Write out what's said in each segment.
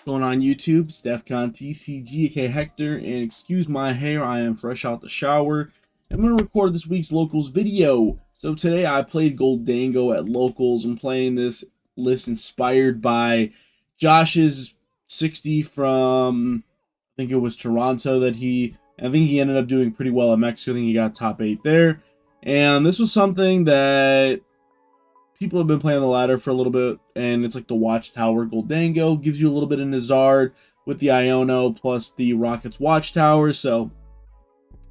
Going on YouTube, StephCon TCG, aka Hector, and excuse my hair, I am fresh out the shower. I'm going to record this week's Locals video. So today I played Gholdengo at Locals. I'm playing this list inspired by Josh's 60 from, I think it was Toronto I think he ended up doing pretty well at Mexico. I think he got top 8 there. And this was something that people have been playing the ladder for a little bit, and it's like the Watchtower Gholdengo. Gives you a little bit of Nizard with the Iono plus the Rockets Watchtower. So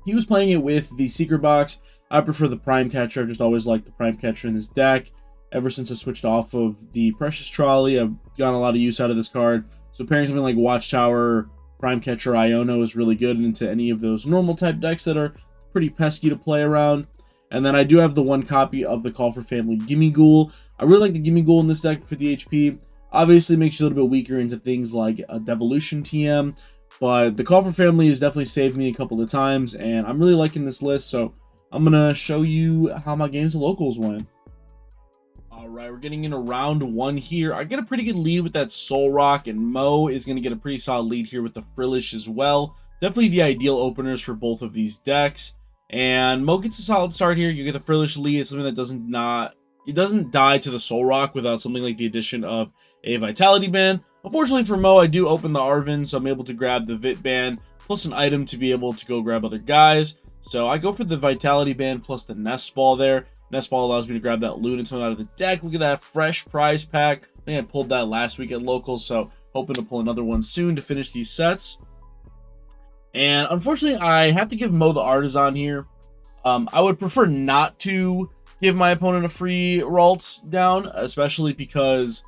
he was playing it with the Secret Box. I prefer the Prime Catcher. I've just always liked the Prime Catcher in this deck. Ever since I switched off of the Precious Trolley, I've gotten a lot of use out of this card. So pairing something like Watchtower, Prime Catcher, Iono is really good into any of those normal type decks that are pretty pesky to play around. And then I do have the one copy of the Call for Family Gimmighoul. I really like the Gimmighoul in this deck for 50 HP. Obviously makes you a little bit weaker into things like a Devolution TM. But the Call for Family has definitely saved me a couple of times. And I'm really liking this list. So I'm going to show you how my games of Locals went. Alright, we're getting into round 1 here. I get a pretty good lead with that Solrock. And Mo is going to get a pretty solid lead here with the Frillish as well. Definitely the ideal openers for both of these decks. And Mo gets a solid start here. You get the Frillish lead. It's something that doesn't die to the Solrock without something like the addition of a Vitality Band. Unfortunately for Mo, I do open the Arven, so I'm able to grab the Vit Band plus an item to be able to go grab other guys. So I go for the Vitality Band plus the Nest Ball there. Nest Ball allows me to grab that Lunatone out of the deck. Look at that fresh prize pack. I think I pulled that last week at Locals, so hoping to pull another one soon to finish these sets. And unfortunately, I have to give Mo the Artazon here. I would prefer not to give my opponent a free Ralts down, especially because,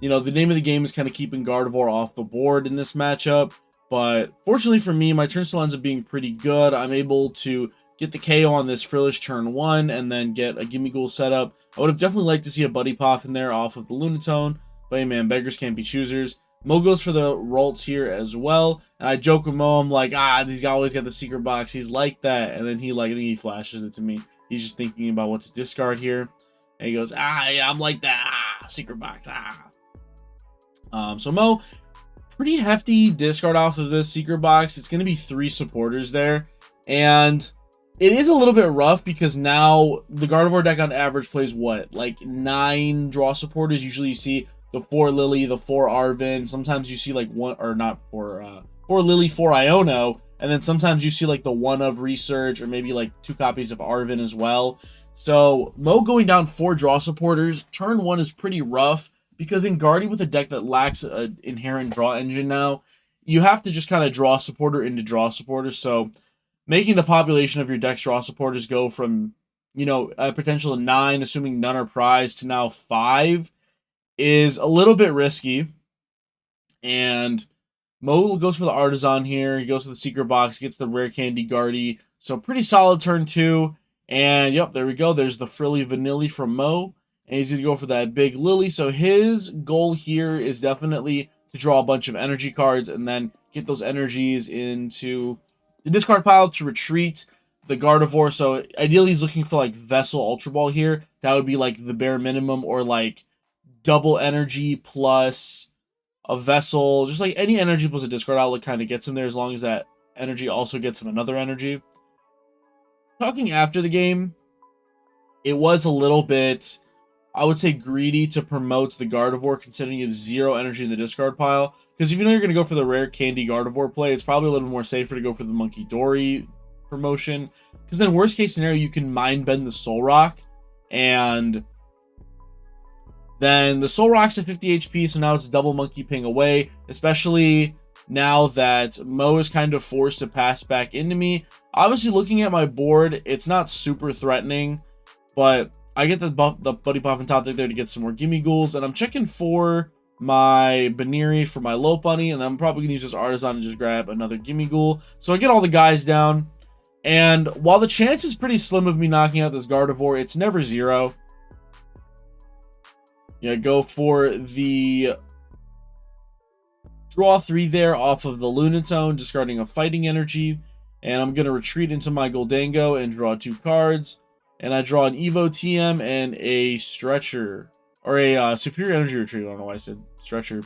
you know, the name of the game is kind of keeping Gardevoir off the board in this matchup. But fortunately for me, my turn still ends up being pretty good. I'm able to get the KO on this Frillish turn 1 and then get a Gimmighoul setup. I would have definitely liked to see a Buddy Poffin there off of the Lunatone. But hey man, beggars can't be choosers. Mo goes for the Ralts here as well. And I joke with Mo, I'm like, he's always got the Secret Box. He's like that. And then I think he flashes it to me. He's just thinking about what to discard here. And he goes, yeah, I'm like that. Secret Box, So Mo, pretty hefty discard off of this Secret Box. It's going to be 3 supporters there. And it is a little bit rough because now the Gardevoir deck on average plays what? Like 9 draw supporters. Usually you see the 4 Lily, the 4 Arven. Sometimes you see like 4 Lily, 4 Iono. And then sometimes you see like the 1 of Research or maybe like 2 copies of Arven as well. So Mo going down 4 draw supporters. Turn 1 is pretty rough because in Guardian with a deck that lacks an inherent draw engine now, you have to just kind of draw supporter into draw supporter. So making the population of your deck's draw supporters go from, you know, a potential 9, assuming none are prized, to now 5 is a little bit risky. And Mo goes for the Artazon here. He goes for the Secret Box, gets the Rare Candy Guardy. So pretty solid turn 2. And yep, there we go. There's the Frilly Vanilli from Mo. And he's going to go for that big Lily. So his goal here is definitely to draw a bunch of energy cards and then get those energies into the discard pile to retreat the Gardevoir. So ideally he's looking for like Vessel Ultra Ball here. That would be like the bare minimum, or like double energy plus a Vessel. Just like any energy plus a discard outlet kind of gets him there, as long as that energy also gets him another energy. Talking after the game, it was a little bit, I would say, greedy to promote the Gardevoir, considering you have 0 energy in the discard pile. Because if you know you're going to go for the Rare Candy Gardevoir play, it's probably a little more safer to go for the Monkey Dory promotion. Because then worst case scenario, you can Mind Bend the Solrock, and then the Solrock's at 50 HP, so now it's double Monkey Ping away, especially now that Mo is kind of forced to pass back into me. Obviously, looking at my board, it's not super threatening, but I get the Buddy Poffin top deck there to get some more Gimmighouls, and I'm checking for my Buneary for my Lopunny, and then I'm probably going to use this Artazon to just grab another Gimmighoul. So I get all the guys down, and while the chance is pretty slim of me knocking out this Gardevoir, it's never 0. Yeah, go for the draw 3 there off of the Lunatone, discarding a Fighting Energy. And I'm going to retreat into my Gholdengo and draw 2 cards. And I draw an Evo TM and a Stretcher. Or a Superior Energy Retrieval. I don't know why I said Stretcher.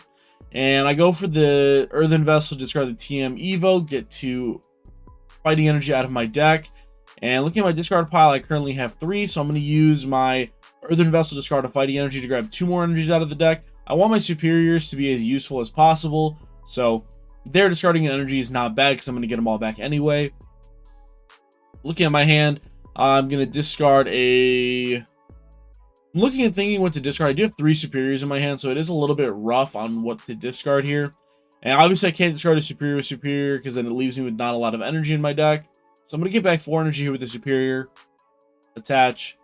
And I go for the Earthen Vessel, discard the TM Evo, get 2 Fighting Energy out of my deck. And looking at my discard pile, I currently have 3, so I'm going to use my Earthen Vessel, discard a Fighting Energy to grab 2 more energies out of the deck. I want my superiors to be as useful as possible, so their discarding energy is not bad because I'm going to get them all back anyway. Looking at my hand, I'm going to discard a... I'm looking and thinking what to discard. I do have 3 superiors in my hand, so it is a little bit rough on what to discard here. And obviously I can't discard a superior because then it leaves me with not a lot of energy in my deck. So I'm going to get back 4 energy here with the superior. Attach.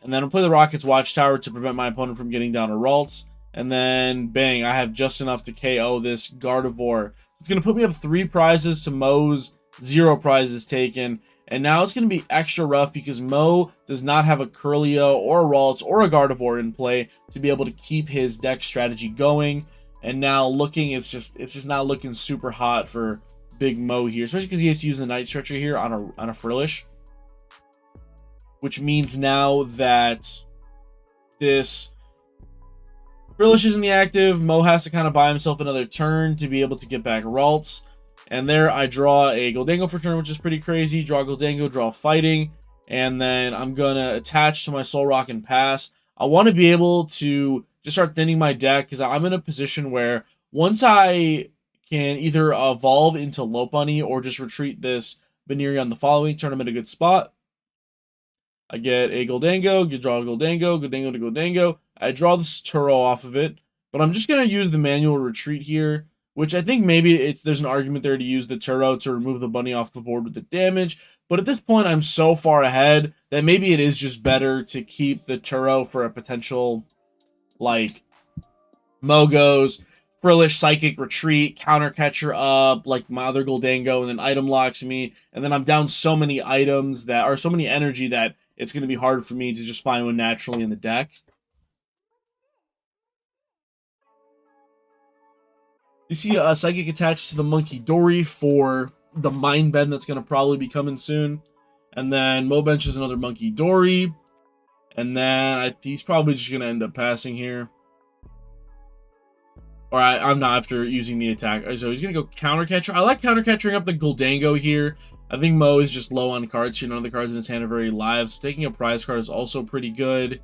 And then I'll play the Rocket's Watchtower to prevent my opponent from getting down to Ralts. And then, bang, I have just enough to KO this Gardevoir. It's going to put me up 3 prizes to Mo's 0 prizes taken. And now it's going to be extra rough because Mo does not have a Curlio or a Ralts or a Gardevoir in play to be able to keep his deck strategy going. And now looking, it's just not looking super hot for Big Mo here, especially because he has to use the Night Stretcher here on a Frillish. Which means now that this Frillish isn't the active, Mo has to kind of buy himself another turn to be able to get back Ralts. And there I draw a Gholdengo for turn, which is pretty crazy. Draw Gholdengo, draw Fighting. And then I'm going to attach to my Solrock and pass. I want to be able to just start thinning my deck because I'm in a position where once I can either evolve into Lopunny or just retreat this Buneary on the following turn, I'm in a good spot. I get a Gholdengo, draw a Gholdengo, Gholdengo to Gholdengo. I draw this Turo off of it, but I'm just going to use the manual retreat here, which I think maybe there's an argument there to use the Turo to remove the bunny off the board with the damage. But at this point, I'm so far ahead that maybe it is just better to keep the Turo for a potential, like, Mogo's Frillish Psychic Retreat, Counter Catcher up, like my other Gholdengo, and then item locks me. And then I'm down so many items that are so many energy that it's going to be hard for me to just find one naturally in the deck. You see a Psychic attached to the Monkey Dory for the Mind Bend that's going to probably be coming soon. And then Mo benches another Monkey Dory. And then he's probably just going to end up passing here. Or I'm not after using the attack. So he's going to go Counter Catcher. I like Counter Catching up the Gholdengo here. I think Mo is just low on cards here. None of the cards in his hand are very live. So taking a prize card is also pretty good.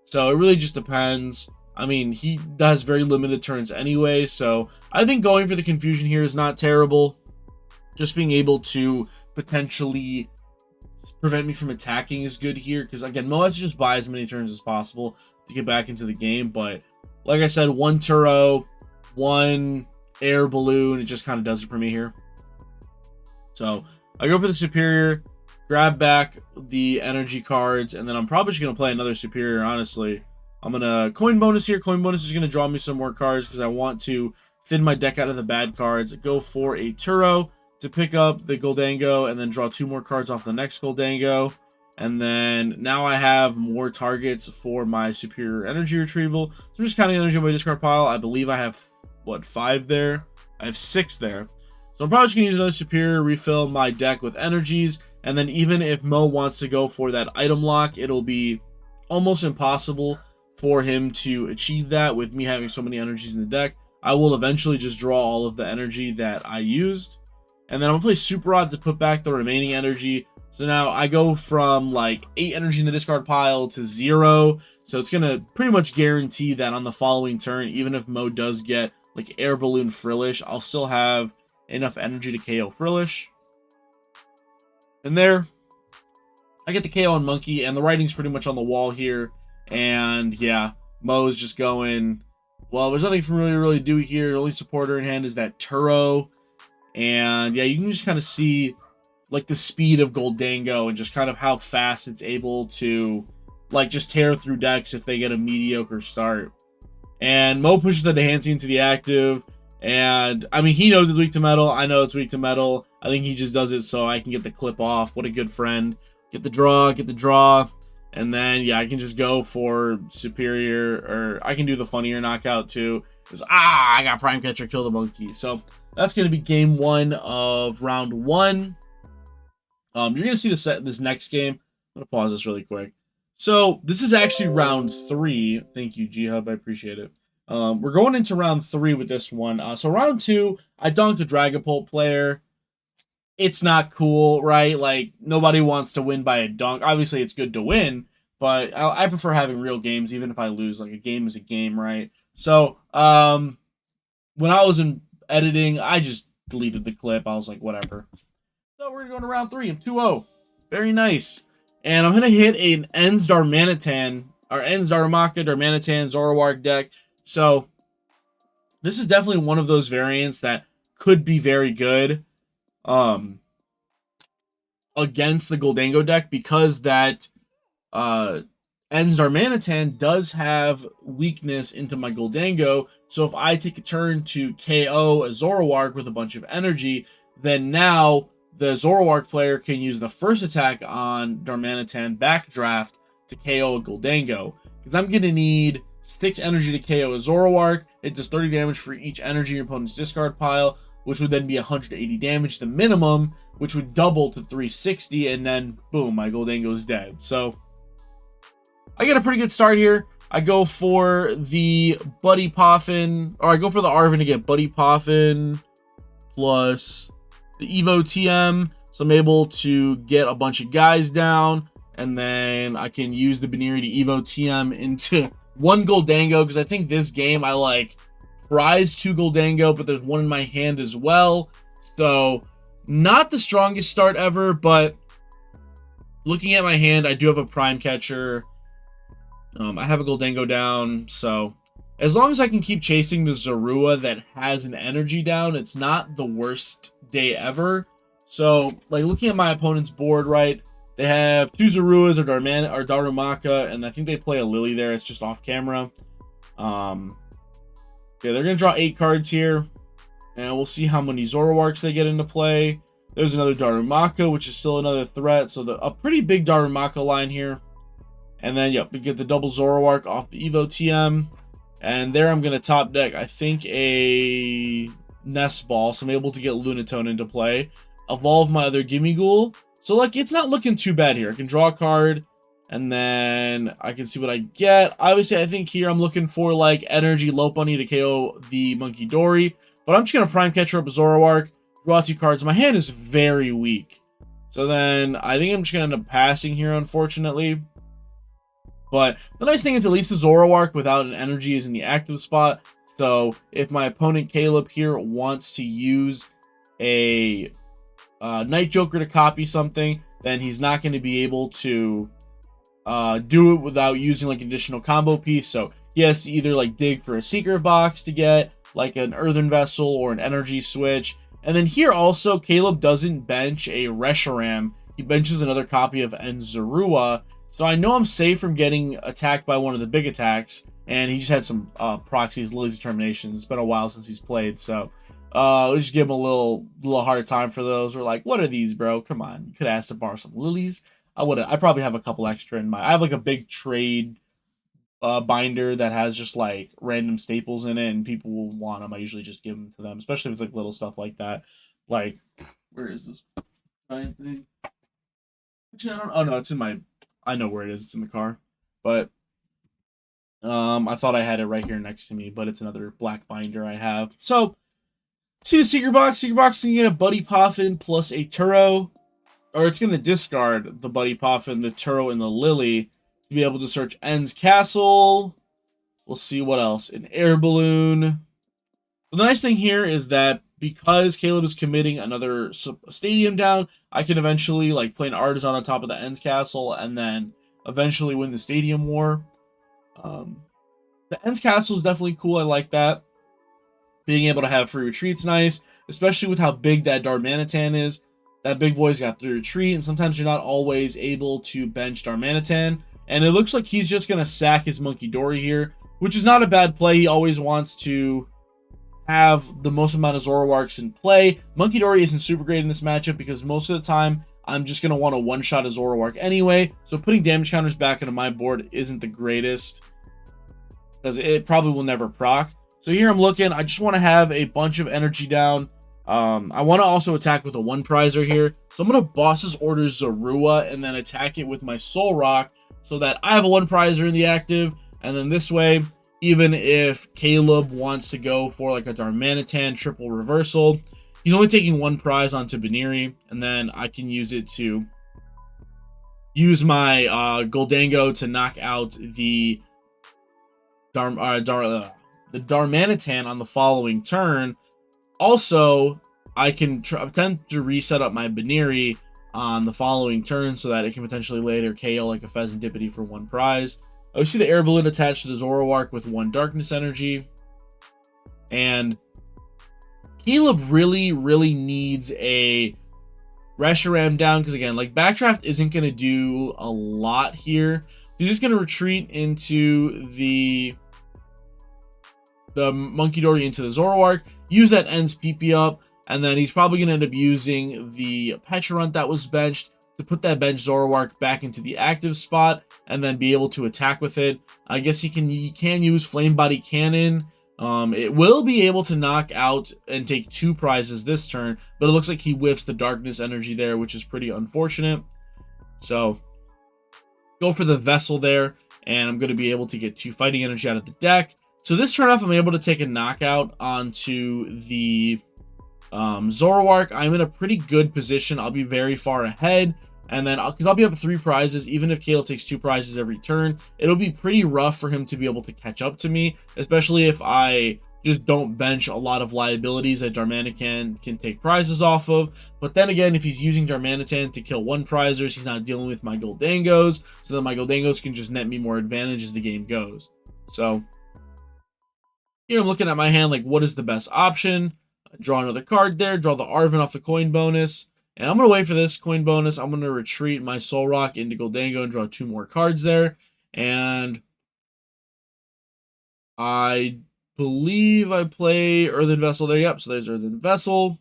So it really just depends. I mean, he does very limited turns anyway. So I think going for the confusion here is not terrible. Just being able to potentially prevent me from attacking is good here. Because again, Mo has to just buy as many turns as possible to get back into the game. But like I said, 1 Turo, 1 Air Balloon, it just kind of does it for me here. So I go for the superior, grab back the energy cards, and then I'm probably just going to play another superior, honestly. I'm going to coin bonus here. Coin bonus is going to draw me some more cards because I want to thin my deck out of the bad cards. Go for a Turo to pick up the Gholdengo and then draw 2 more cards off the next Gholdengo. And then now I have more targets for my superior energy retrieval. So I'm just counting energy on my discard pile. I believe I have, what, 5 there? I have 6 there. So I'm probably just going to use another superior, refill my deck with energies. And then even if Mo wants to go for that item lock, it'll be almost impossible for him to achieve that with me having so many energies in the deck. I will eventually just draw all of the energy that I used. And then I'm going to play Super Rod to put back the remaining energy. So now I go from like 8 energy in the discard pile to 0. So it's going to pretty much guarantee that on the following turn, even if Mo does get like Air Balloon Frillish, I'll still have enough energy to KO Frillish. And there, I get the KO on Monkey, and the writing's pretty much on the wall here. And yeah, Mo's just going, well, there's nothing for me to really do here. The only supporter in hand is that Turo. And yeah, you can just kind of see like the speed of Gholdengo and just kind of how fast it's able to like just tear through decks if they get a mediocre start. And Mo pushes the Dehansy into the active. And I mean, he knows it's weak to metal. I know it's weak to metal. I think he just does it so I can get the clip off. What a good friend. Get the draw. And then, yeah, I can just go for superior, or I can do the funnier knockout too. Because, I got Prime Catcher, kill the monkey. So that's going to be game 1 of round 1. You're going to see this next game. I'm going to pause this really quick. So this is actually round 3. Thank you, G-Hub. I appreciate it. We're going into round 3 with this one. So round 2, I dunked a Dragapult player. It's not cool, right? Like, nobody wants to win by a dunk. Obviously, it's good to win, but I prefer having real games, even if I lose. Like, a game is a game, right? So, when I was in editing, I just deleted the clip. I was like, whatever. So, we're going to round 3. I'm 2-0. Very nice. And I'm going to hit an Ends Darmanitan, or Ends Darumaka, Darmanitan, Zoroark deck. So, this is definitely one of those variants that could be very good against the Gholdengo deck, because that Ends Darmanitan does have weakness into my Gholdengo. So if I take a turn to KO a Zoroark with a bunch of energy, then now the Zoroark player can use the first attack on Darmanitan backdraft to KO a Gholdengo. Because I'm going to need 6 energy to KO a Zoroark. It does 30 damage for each energy in your opponent's discard pile, which would then be 180 damage, the minimum, which would double to 360, and then, boom, my Gholdengo's dead. So, I get a pretty good start here. I go for the Buddy Poffin, or I go for the Arven to get Buddy Poffin plus the Evo TM, so I'm able to get a bunch of guys down, and then I can use the Buneary to Evo TM into one Gholdengo, because I think this game I like prize 2 Gholdengo, but there's one in my hand as well. So, not the strongest start ever, but looking at my hand, I do have a Prime Catcher. I have a Gholdengo down, so as long as I can keep chasing the Zorua that has an energy down, it's not the worst day ever. So, like, looking at my opponent's board, right, they have 2 Zoruas or Darumaka, and I think they play a Lily there. It's just off camera. Yeah, they're going to draw 8 cards here, and we'll see how many Zoroarks they get into play. There's another Darumaka, which is still another threat, so a pretty big Darumaka line here. And then, yep, we get the double Zoroark off the Evo TM, and there I'm going to top deck, I think, a Nest Ball, so I'm able to get Lunatone into play. Evolve my other Gimmighoul. So, like, it's not looking too bad here. I can draw a card, and then I can see what I get. Obviously, I think here I'm looking for, like, Energy Lopunny to KO the Munkidori. But I'm just going to Prime Catcher up Zoroark, draw 2 cards. My hand is very weak. So then I think I'm just going to end up passing here, unfortunately. But the nice thing is at least the Zoroark without an energy is in the active spot. So if my opponent Caleb here wants to use a Night Joker to copy something, then he's not going to be able to do it without using like an additional combo piece. So he has to either like dig for a secret box to get like an Earthen Vessel or an energy switch. And then here also Caleb doesn't bench a Reshiram. He benches another copy of Enzarua. So I know I'm safe from getting attacked by one of the big attacks. And he just had some proxies, Lily's Determinations. It's been a while since he's played, so we just give him a little hard time for those. We're like, what are these, bro? Come on, you could ask to borrow some lilies. I probably have a couple extra in my. I have like a big trade binder that has just like random staples in it, and people will want them. I usually just give them to them, especially if it's like little stuff like that. Like, where is this giant thing? Actually, I don't. Oh no, it's in my. I know where it is. It's in the car, but. I thought I had it right here next to me, but it's another black binder I have. So, see the secret box. Secret box can get a Buddy Poffin plus a Turo, or it's going to discard the Buddy Poffin, the Turo, and the Lily to be able to search End's Castle. We'll see what else. An Air Balloon. But the nice thing here is that because Caleb is committing another stadium down, I can eventually like play an Artazon on top of the End's Castle and then eventually win the Stadium War. The End's Castle is definitely cool. I like that. Being able to have free retreat's nice, especially with how big that Darmanitan is. That big boy's got free retreat, and sometimes you're not always able to bench Darmanitan. And it looks like he's just going to sack his Munkidori here, which is not a bad play. He always wants to have the most amount of Zoroarks in play. Munkidori isn't super great in this matchup because most of the time I'm just going to want to one-shot a Zoroark anyway. So putting damage counters back into my board isn't the greatest, because it probably will never proc. So here I'm looking. I just want to have a bunch of energy down. I want to also attack with a one prizer here. So I'm going to Boss's Orders Zorua and then attack it with my Solrock so that I have a one prizer in the active. And then this way, even if Caleb wants to go for like a Darmanitan triple reversal, he's only taking one prize onto Buneary, and then I can use it to use my Gholdengo to knock out the Darmanitan on the following turn. Also, I can attempt to reset up my Buneary on the following turn so that it can potentially later KO like a Fezandipiti for one prize. We see the Air Balloon attached to the Zoroark with one Darkness Energy. And Caleb really needs a Reshiram down, because again, like Backdraft isn't going to do a lot here. He's just going to retreat into the Munkidori into the Zoroark, use that Ends PP up, and then he's probably going to end up using the Pecharunt that was benched to put that bench Zoroark back into the active spot and then be able to attack with it. I guess he can use Flame Body Cannon. It will be able to knock out and take two prizes this turn, but it looks like he whiffs the Darkness Energy there, which is pretty unfortunate. So go for the Vessel there, and I'm going to be able to get two Fighting Energy out of the deck. So this turn off, I'm able to take a knockout onto the Zoroark. I'm in a pretty good position. I'll be very far ahead. And then I'll be up 3 prizes. Even if Caleb takes 2 prizes every turn, it'll be pretty rough for him to be able to catch up to me, especially if I just don't bench a lot of liabilities that Darmanitan can take prizes off of. But then again, if he's using Darmanitan to kill 1 prizers, he's not dealing with my Gholdengos, so then my Gholdengos can just net me more advantage as the game goes. So here I'm looking at my hand like, what is the best option? Draw another card there, draw the Arven off the coin bonus. And I'm going to wait for this coin bonus. I'm going to retreat my Solrock into Gholdengo and draw 2 more cards there. And I believe I play Earthen Vessel there. Yep, so there's Earthen Vessel.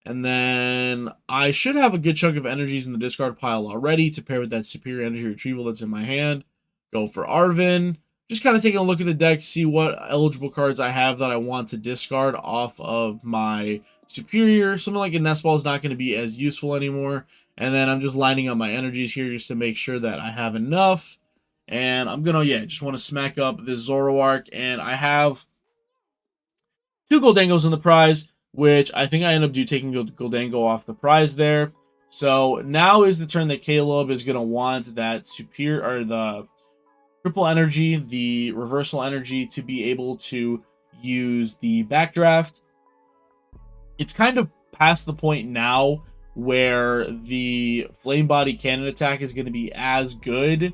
And then I should have a good chunk of energies in the discard pile already to pair with that Superior Energy Retrieval that's in my hand. Go for Arven. Just kind of taking a look at the deck to see what eligible cards I have that I want to discard off of my Superior. Something like a Nest Ball is not going to be as useful anymore. And then I'm just lining up my energies here just to make sure that I have enough. And I'm going to, just want to smack up this Zoroark. And I have 2 Gholdengos in the prize, which I think I end up taking Gholdengo off the prize there. So now is the turn that Caleb is going to want that Superior, or the Triple Energy, the Reversal Energy, to be able to use the Backdraft. It's kind of past the point now where the Flame Body Cannon attack is going to be as good,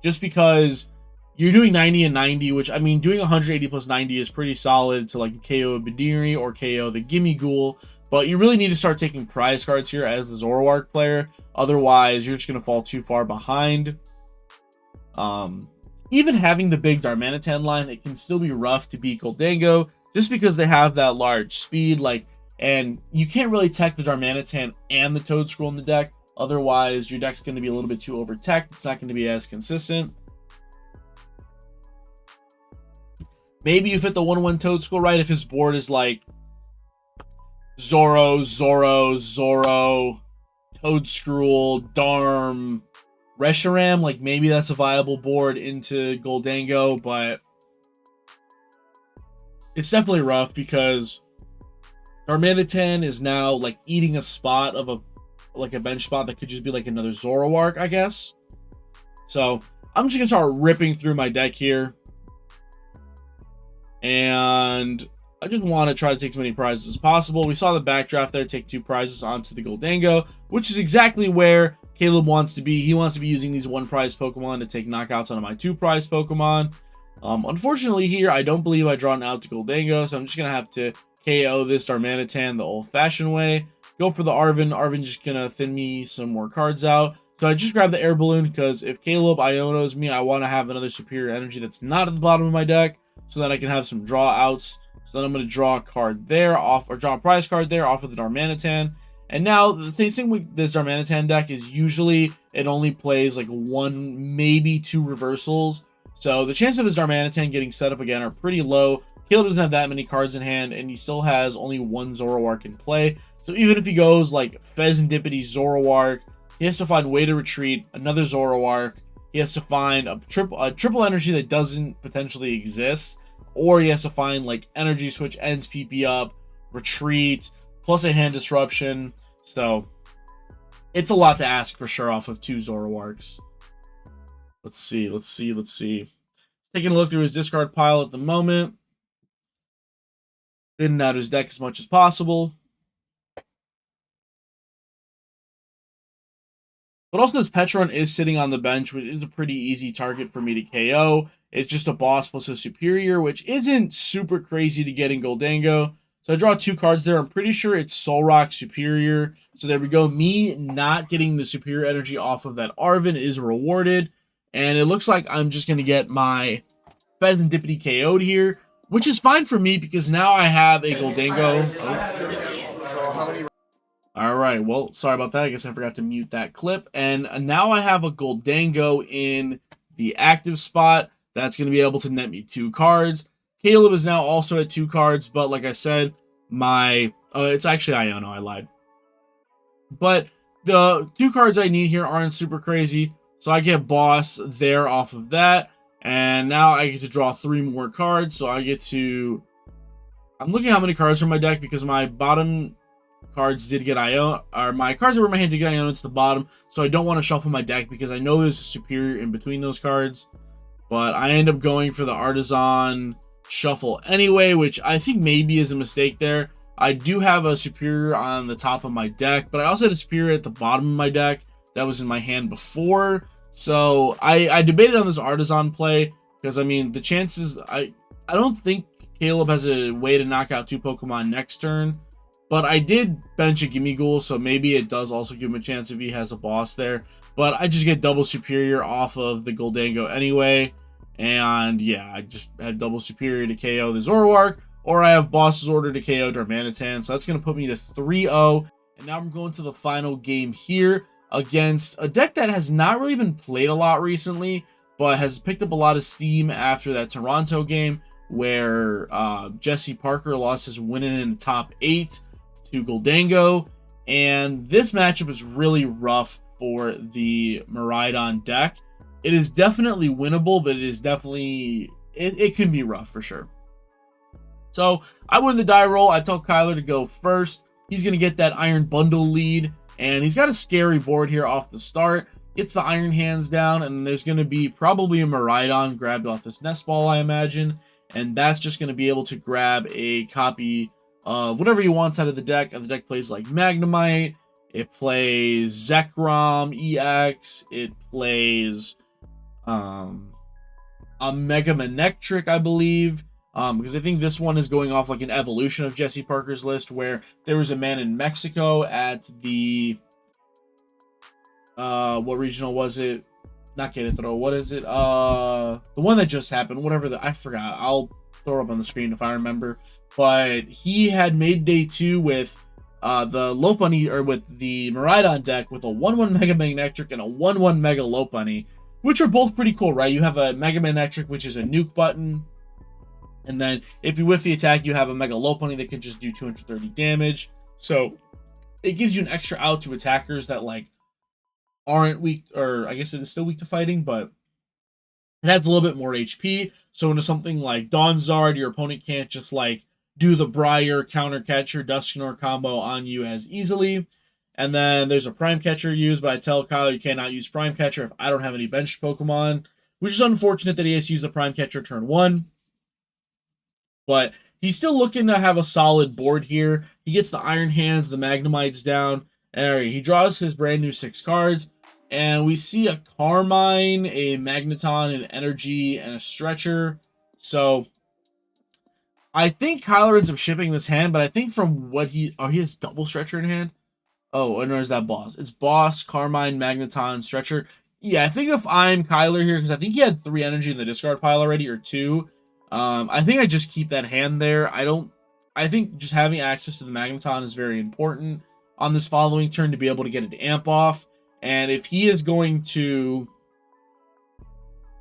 just because you're doing 90 and 90, which, I mean, doing 180 plus 90 is pretty solid to like KO Buneary or KO the Gimmighoul, but you really need to start taking prize cards here as the Zoroark player. Otherwise, you're just going to fall too far behind. Even having the big Darmanitan line, it can still be rough to beat Gholdengo just because they have that large speed, and you can't really tech the Darmanitan and the Toedscruel in the deck. Otherwise, your deck's going to be a little bit too over-teched. It's not going to be as consistent. Maybe you fit the 1/1 Toedscruel right if his board is like Zoro, Toedscruel, Darm, Reshiram. Like, maybe that's a viable board into Gholdengo, but it's definitely rough because Darmanitan is now like eating a spot of a bench spot that could just be like another Zoroark, I guess. So I'm just gonna start ripping through my deck here, and I just want to try to take as many prizes as possible. We saw the Backdraft there, take 2 prizes onto the Gholdengo, which is exactly where Caleb wants to be. He wants to be using these 1 prize Pokemon to take knockouts on my 2 prize Pokemon. Unfortunately here, I don't believe I drawn out to Gholdengo, so I'm just going to have to KO this Darmanitan the old-fashioned way. Go for the Arven. Arven's just going to thin me some more cards out. So I just grabbed the Air Balloon because if Caleb Ionos me, I want to have another Superior Energy that's not at the bottom of my deck so that I can have some draw outs. So then I'm going to draw a card there off, or draw a prize card there off of the Darmanitan. And now the thing with this Darmanitan deck is usually it only plays like 1, maybe 2 reversals. So the chance of this Darmanitan getting set up again are pretty low. Caleb doesn't have that many cards in hand, and he still has only 1 Zoroark in play. So even if he goes like Fezandipiti Zoroark, he has to find a way to retreat, another Zoroark. he has to find a triple energy that doesn't potentially exist, or he has to find like energy switch, ends PP up, retreat, plus a hand disruption. So it's a lot to ask for sure off of 2 Zoroarks. Let's see. Taking a look through his discard pile at the moment. Thinning out his deck as much as possible. But also this Petron is sitting on the bench, which is a pretty easy target for me to KO. It's just a boss plus a superior, which isn't super crazy to get in Gholdengo. So I draw 2 cards there. I'm pretty sure it's Solrock Superior. So there we go. Me not getting the superior energy off of that Arven is rewarded. And it looks like I'm just going to get my Fezandipiti KO'd here, which is fine for me because now I have a Gholdengo. Alright, well, sorry about that. I guess I forgot to mute that clip. And now I have a Gholdengo in the active spot. That's going to be able to net me 2 cards. Caleb is now also at 2 cards, but like I said, it's actually Iono, I lied. But the 2 cards I need here aren't super crazy, so I get boss there off of that. And now I get to draw 3 more cards, so I get to... I'm looking at how many cards from my deck because my bottom cards did get Iono, or my cards that were in my hand did get Iono to the bottom, so I don't want to shuffle my deck because I know there's a superior in between those cards. But I end up going for the Artazon shuffle anyway, which I think maybe is a mistake there. I do have a superior on the top of my deck, but I also had a superior at the bottom of my deck that was in my hand before. So I debated on this Artazon play because, I mean, the chances... I don't think Caleb has a way to knock out 2 Pokemon next turn, but I did bench a Gimmighoul, so maybe it does also give him a chance if he has a boss there. But I just get double superior off of the Gholdengo anyway. And yeah, I just had double superior to KO the Zoroark, or I have boss's order to KO Darmanitan. So that's going to put me to 3-0. And now I'm going to the final game here against a deck that has not really been played a lot recently, but has picked up a lot of steam after that Toronto game where Jesse Parker lost his winning in the top 8 to Gholdengo. And this matchup is really rough for the Miraidon deck. It is definitely winnable, but it is definitely... It can be rough for sure. So I win the die roll. I tell Kyler to go first. He's going to get that Iron Bundle lead. And he's got a scary board here off the start. Gets the Iron Hands down. And there's going to be probably a Miraidon grabbed off this Nest Ball, I imagine. And that's just going to be able to grab a copy of whatever he wants out of the deck. And the deck plays like Magnemite. It plays Zekrom EX. It plays a Mega Manectric, I believe. Because I think this one is going off like an evolution of Jesse Parker's list where there was a man in Mexico at the... what regional was it? Not Querétaro. What is it? The one that just happened. Whatever I forgot. I'll throw it up on the screen if I remember. But he had made day 2 with the Lopunny, or with the Miraidon deck with a 1/1 Mega Manectric and a 1/1 Mega Lopunny, which are both pretty cool, right? You have a Mega Manectric, which is a nuke button. And then if you whiff the attack, you have a Mega Lopunny that can just do 230 damage. So it gives you an extra out to attackers that like aren't weak, or I guess it is still weak to fighting, but it has a little bit more HP. So into something like Donzard, your opponent can't just like do the Briar, Counter Catcher, Dusknoir combo on you as easily. And then there's a Prime Catcher used, but I tell Kyle you cannot use Prime Catcher if I don't have any benched Pokemon, which is unfortunate that he has to use the Prime Catcher turn 1. But he's still looking to have a solid board here. He gets the Iron Hands, the Magnemites down. And he draws his brand new 6 cards. And we see a Carmine, a Magneton, an Energy, and a Stretcher. So I think Kyler ends up shipping this hand, but I think from what he... Oh, he has double Stretcher in hand? Oh, and there's that Boss. It's Boss, Carmine, Magneton, Stretcher. Yeah, I think if I'm Kyler here, because I think he had 3 energy in the discard pile already, or 2. I think I just keep that hand there. I think just having access to the Magneton is very important on this following turn to be able to get it to amp off. And if he is going to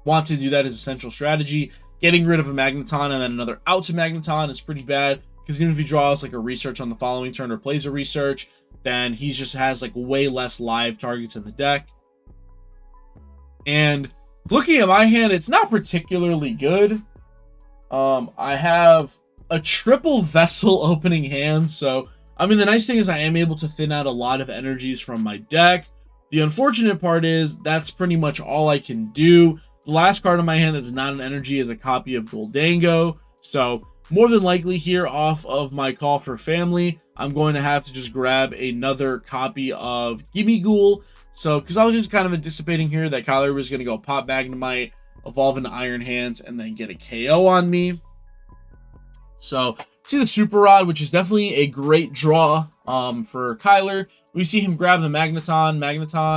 want to do that as a central strategy, getting rid of a Magneton and then another out to Magneton is pretty bad. Because even if he draws like a research on the following turn or plays a research, then he just has like way less live targets in the deck. And Looking at my hand, it's not particularly good. I have a triple vessel opening hand, so I mean the nice thing is I am able to thin out a lot of energies from my deck. The unfortunate part is that's pretty much all I can do. The last card in my hand that's not an energy is a copy of Gholdengo, so more than likely here off of my call for family, I'm going to have to just grab another copy of Gimmighoul. So, because I was just kind of anticipating here that Kyler was going to go pop Magnemite, evolve into Iron Hands, and then get a KO on me. So, see the Super Rod, which is definitely a great draw for Kyler. We see him grab the Magneton,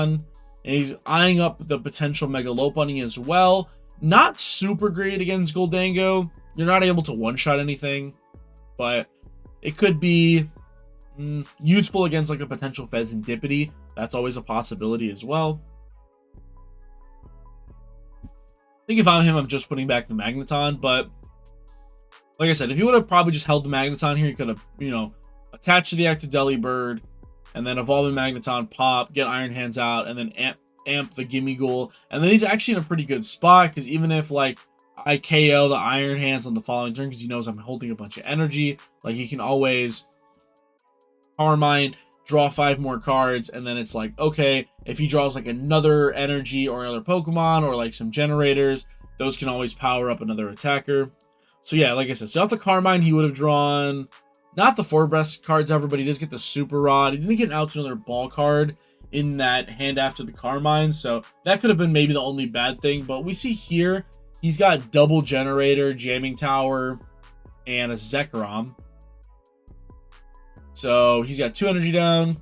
and he's eyeing up the potential Mega Lopunny as well. Not super great against Gholdengo. You're not able to one-shot anything, but it could be useful against like a potential Fezandipiti. That's always a possibility as well. I think if I'm him, I'm just putting back the Magneton, but like I said, if he would have probably just held the Magneton here, he could have, you know, attached to the active Delibird, and then evolve the Magneton, pop, get Iron Hands out, and then amp the Gimmighoul. And then he's actually in a pretty good spot, because even if, like, I KO the Iron Hands on the following turn, because he knows I'm holding a bunch of energy, like, he can always Carmine, draw 5 more cards, and then it's like, okay, if he draws, like, another energy or another Pokemon, or, like, some generators, those can always power up another attacker. So yeah, like I said, so off the Carmine, he would have drawn not the 4 best cards ever, but he does get the Super Rod. He didn't get out to another ball card in that hand after the Carmine, so that could have been maybe the only bad thing. But we see here, he's got double generator, jamming tower, and a Zekrom. So he's got 2 energy down.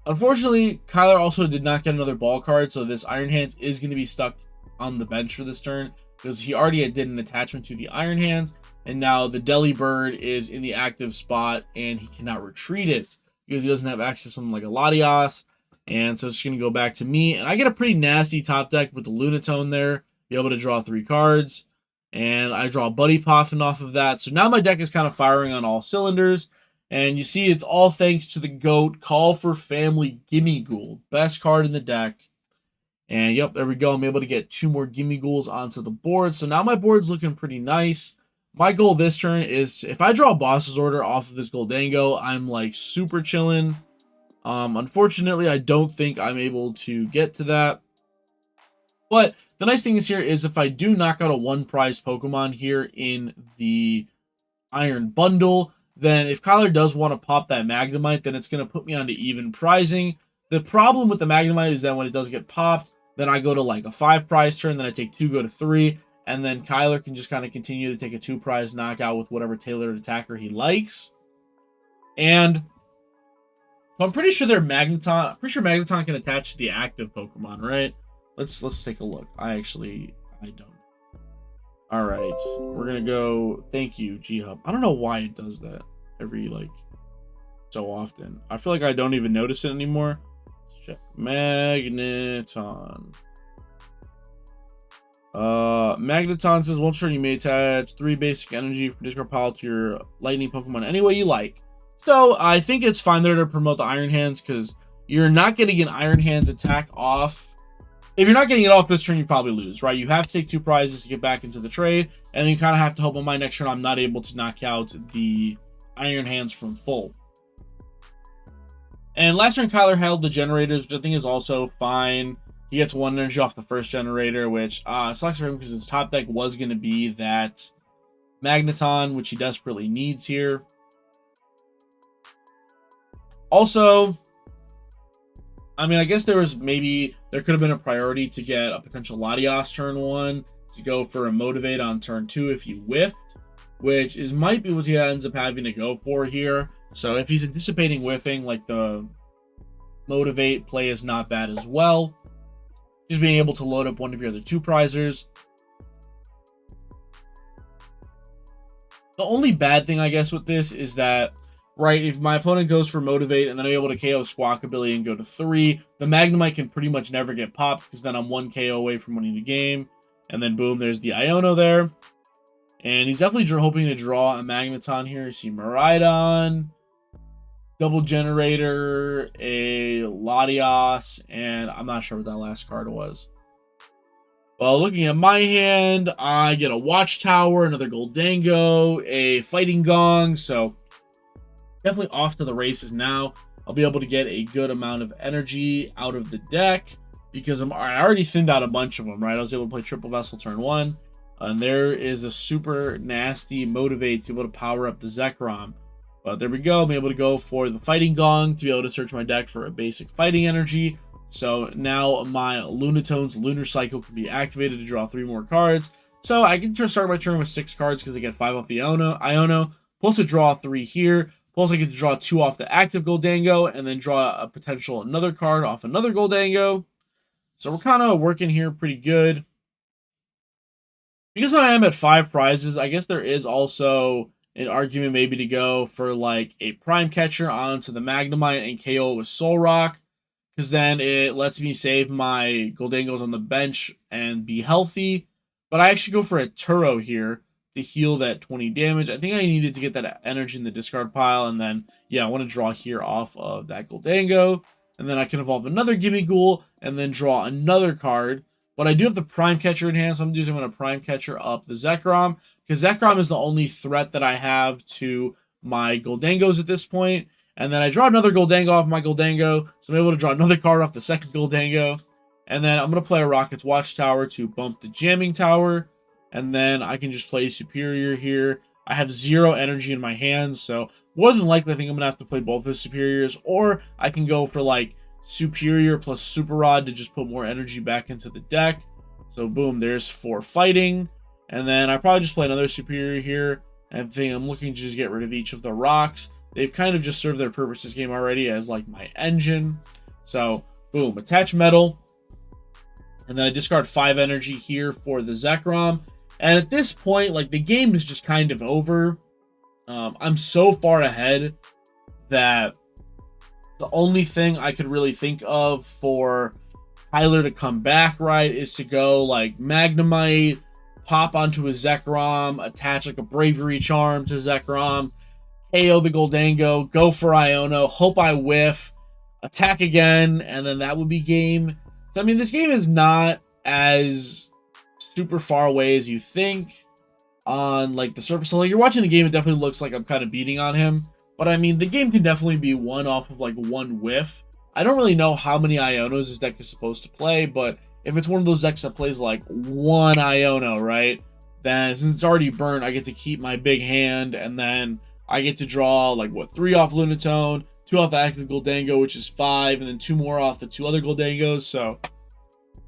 Unfortunately, Kyler also did not get another ball card, so this Iron Hands is going to be stuck on the bench for this turn, because he already did an attachment to the Iron Hands. And now the Delibird is in the active spot, and he cannot retreat it because he doesn't have access to something like a Latios. And so it's going to go back to me. And I get a pretty nasty top deck with the Lunatone there. Be able to draw 3 cards. And I draw Buddy Poffin off of that. So now my deck is kind of firing on all cylinders. And you see it's all thanks to the GOAT, Call for Family Gimmighoul. Best card in the deck. And yep, there we go. I'm able to get 2 more Gimmighouls onto the board. So now my board's looking pretty nice. My goal this turn is, if I draw a Boss's Order off of this Gholdengo, I'm like super chilling. Unfortunately, I don't think I'm able to get to that. But the nice thing is here is if I do knock out a 1 prize Pokemon here in the Iron Bundle, then if Kyler does want to pop that Magnemite, then it's going to put me onto even prizing. The problem with the Magnemite is that when it does get popped, then I go to like a 5 prize turn, then I take 2, go to 3. And then Kyler can just kind of continue to take a 2 prize knockout with whatever tailored attacker he likes. And I'm pretty sure Magneton can attach to the active Pokemon, right? Let's take a look. I don't. All right, we're gonna go. Thank you, G-Hub. I don't know why it does that every like so often. I feel like I don't even notice it anymore. Let's check Magneton. Magneton says, once turn you may attach 3 basic energy for discard pile to your lightning Pokemon any way you like. So I think it's fine there to promote the Iron Hands, because you're not getting an Iron Hands attack off. If you're not getting it off this turn, you probably lose, right? You have to take 2 prizes to get back into the trade, and then you kind of have to hope on my next turn I'm not able to knock out the Iron Hands from full. And last turn Kyler held the generators, which I think is also fine. He gets 1 energy off the first generator, which sucks for him because his top deck was going to be that Magneton, which he desperately needs here. Also, I mean, I guess there could have been a priority to get a potential Latios turn 1, to go for a Motivate on turn 2 if you whiffed, which might be what he ends up having to go for here. So if he's anticipating whiffing, like the Motivate play is not bad as well. Just being able to load up one of your other 2 prizers. The only bad thing, I guess, with this is that, right, if my opponent goes for Motivate and then I'm able to KO Squawkabilly and go to 3, the Magnemite can pretty much never get popped, because then I'm 1 KO away from winning the game. And then boom, there's the Iono there. And he's definitely hoping to draw a Magneton here. You see Miraidon, double generator, a Latios, and I'm not sure what that last card was. Well, looking at my hand, I get a Watchtower, another Gholdengo, a Fighting Gong, so definitely off to the races now. I'll be able to get a good amount of energy out of the deck because I already thinned out a bunch of them, right? I was able to play Triple Vessel turn 1, and there is a super nasty Motivate to be able to power up the Zekrom. But there we go. I'm able to go for the Fighting Gong to be able to search my deck for a basic Fighting Energy. So now my Lunatone's Lunar Cycle can be activated to draw 3 more cards. So I can start my turn with 6 cards because I get 5 off the Iono. Plus to draw 3 here. Plus I get to draw 2 off the active Gholdengo and then draw a potential another card off another Gholdengo. So we're kind of working here pretty good. Because I am at 5 prizes, I guess there is also an argument maybe to go for like a Prime Catcher onto the Magnemite and KO with Solrock. Because then it lets me save my Gholdengos on the bench and be healthy. But I actually go for a Turo here to heal that 20 damage. I think I needed to get that energy in the discard pile. And then, yeah, I want to draw here off of that Gholdengo. And then I can evolve another Gimmighoul and then draw another card. But I do have the Prime Catcher in hand, so I'm going to Prime Catcher up the Zekrom. Because Zekrom is the only threat that I have to my Gholdengos at this point. And then I draw another Gholdengo off my Gholdengo, so I'm able to draw another card off the second Gholdengo. And then I'm going to play a Rocket's Watchtower to bump the Jamming Tower. And then I can just play Superior here. I have 0 energy in my hands, so more than likely I think I'm going to have to play both the Superiors. Or I can go for like Superior plus Super Rod to just put more energy back into the deck. So boom, there's 4 fighting. And then I probably just play another Superior here. And I think I'm looking to just get rid of each of the rocks. They've kind of just served their purpose this game already as like my engine. So boom, attach metal. And then I discard 5 energy here for the Zekrom. And at this point, like the game is just kind of over. I'm so far ahead that the only thing I could really think of for Tyler to come back, right, is to go like Magnemite, pop onto a Zekrom, attach like a Bravery Charm to Zekrom, KO the Gholdengo, go for Iono, hope I whiff, attack again, and then that would be game. So, I mean, this game is not as super far away as you think on like the surface. So, like, you're watching the game, it definitely looks like I'm kind of beating on him. But I mean, the game can definitely be won off of like 1 whiff. I don't really know how many Ionos this deck is supposed to play, but if it's one of those decks that plays like 1 Iono, right, then since it's already burnt, I get to keep my big hand, and then I get to draw like what, 3 off Lunatone, 2 off the active Gholdengo, which is 5, and then 2 more off the 2 other Gholdengos. So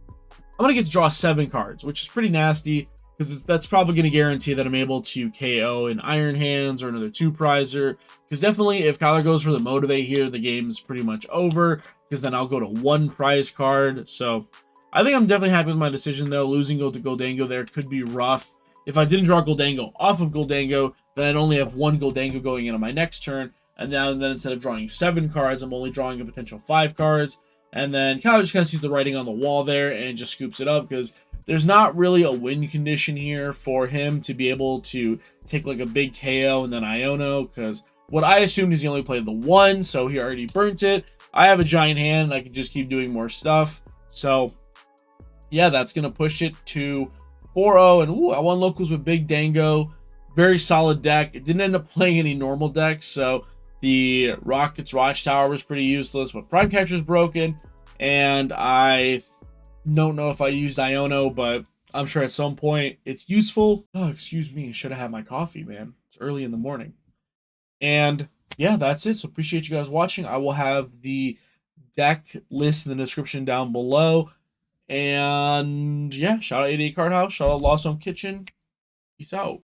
I'm gonna get to draw 7 cards, which is pretty nasty because that's probably going to guarantee that I'm able to KO an Iron Hands or another 2-prizer. Because definitely, if Kyler goes for the Motivate here, the game is pretty much over. Because then I'll go to 1 prize card. So I think I'm definitely happy with my decision, though. Losing to Gholdengo there could be rough. If I didn't draw Gholdengo off of Gholdengo, then I'd only have 1 Gholdengo going into my next turn. And now then instead of drawing 7 cards, I'm only drawing a potential 5 cards. And then Kyler just kind of sees the writing on the wall there and just scoops it up because there's not really a win condition here for him to be able to take like a big KO and then Iono, because what I assumed is he only played the 1, so he already burnt it. I have a giant hand, and I can just keep doing more stuff. So yeah, that's going to push it to 4-0, and ooh, I won locals with Big Dango. Very solid deck. It didn't end up playing any normal decks, so the Rocket's Watchtower was pretty useless, but Prime Catcher's broken, and I don't know if I used Iono, but I'm sure at some point it's useful. Oh, excuse me. Should have had my coffee, man. It's early in the morning. And yeah, that's it. So appreciate you guys watching. I will have the deck list in the description down below. And yeah, shout out 88 Card House. Shout out Lost Home Kitchen. Peace out.